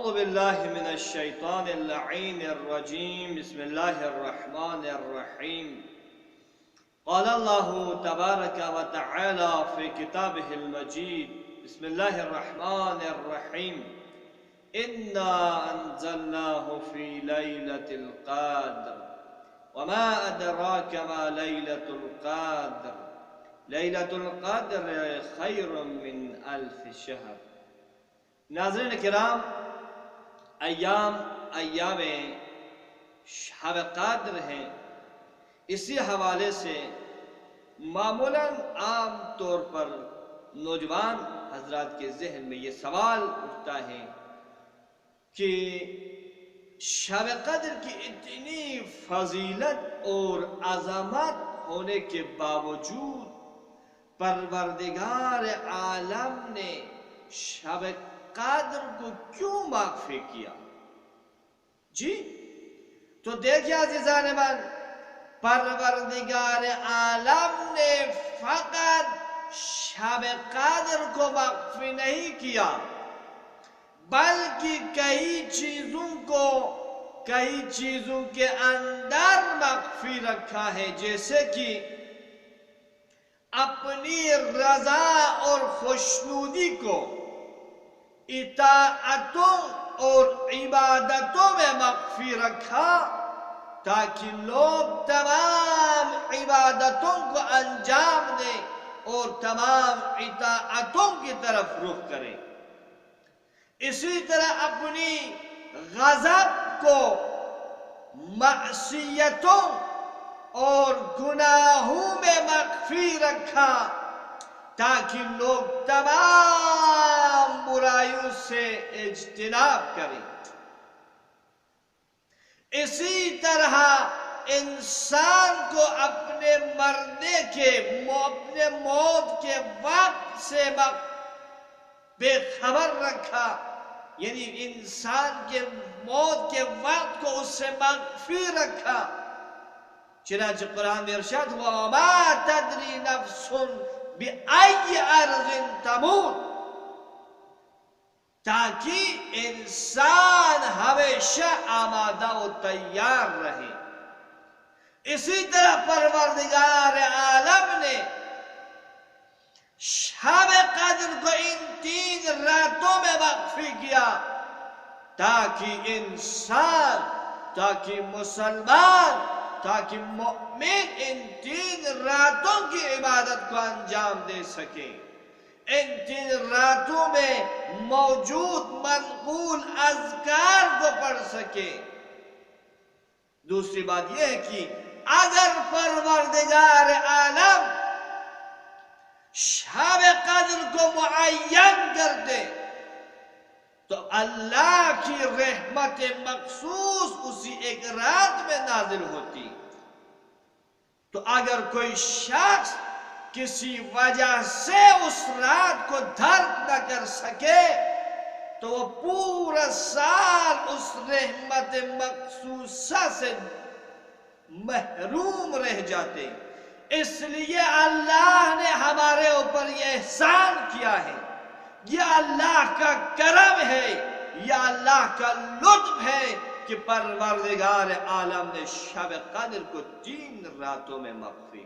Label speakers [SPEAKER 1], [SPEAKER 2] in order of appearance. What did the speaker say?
[SPEAKER 1] أعوذ بالله من الشيطان اللعين الرجيم. بسم الله الرحمن الرحيم. قال الله تبارك وتعالى في كتابه المجيد: بسم الله الرحمن الرحيم. إنا أنزلناه في ليلة القدر وما أدراك ما ليلة القدر ليلة القدر خير من 1000 شهر. ناظرین کرام، ایام شب قدر ہیں. اسی حوالے سے معمولاً عام طور پر نوجوان حضرات کے ذہن میں یہ سوال اٹھتا ہے کہ شب قدر کی اتنی فضیلت اور عظمت ہونے کے باوجود پروردگار عالم نے شب قدر کو کیوں مخفی کیا؟ جی تو دیکھیں عزیزان من، پروردگار عالم نے فقط شب قدر کو مخفی نہیں کیا، بلکہ کئی چیزوں کے اندر مخفی رکھا ہے، جیسے کہ اپنی رضا اور خوشنودی کو اطاعتوں اور عبادتوں میں مخفی رکھا، تاکہ لوگ تمام عبادتوں کو انجام دیں اور تمام اطاعتوں کی طرف رخ کریں. اسی طرح اپنی غضب کو معصیتوں اور گناہوں میں مخفی رکھا، تاکہ لوگ تمام برائیوں سے اجتناب کریں. اسی طرح انسان کو اپنے مرنے کے اپنے موت کے وقت سے بے خبر رکھا، یعنی انسان کے موت کے وقت کو اس سے مخفی رکھا. چنانچہ قرآن میں ارشاد ہوا: وَمَا تَدْرِي نَفْسٌ بِأَيِّ أَرْضٍ تَمُوتُ، تاکہ انسان ہمیشہ آمادہ و تیار رہے. اسی طرح پروردگار عالم نے شب قدر کو ان 3 راتوں میں مخفی کیا، تاکہ انسان، تاکہ مسلمان، تاکہ مؤمن ان 3 راتوں کی عبادت کو انجام دے سکے، ان 3 راتوں میں موجود منقول اذکار کو پڑھ سکے. دوسری بات یہ ہے کہ اگر پروردگار عالم شب قدر کو معین کر دے تو اللہ کی رحمت مخصوص اسی ایک رات میں نازل ہوتی. تو اگر کوئی شخص کسی وجہ سے اس رات کو درک نہ کر سکے تو وہ پورا سال اس رحمت مخصوصہ سے محروم رہ جاتے. اس لیے اللہ نے ہمارے اوپر یہ احسان کیا ہے، یہ اللہ کا کرم ہے، یہ اللہ کا لطف ہے کہ پروردگار عالم نے شب قدر کو 3 راتوں میں مخفی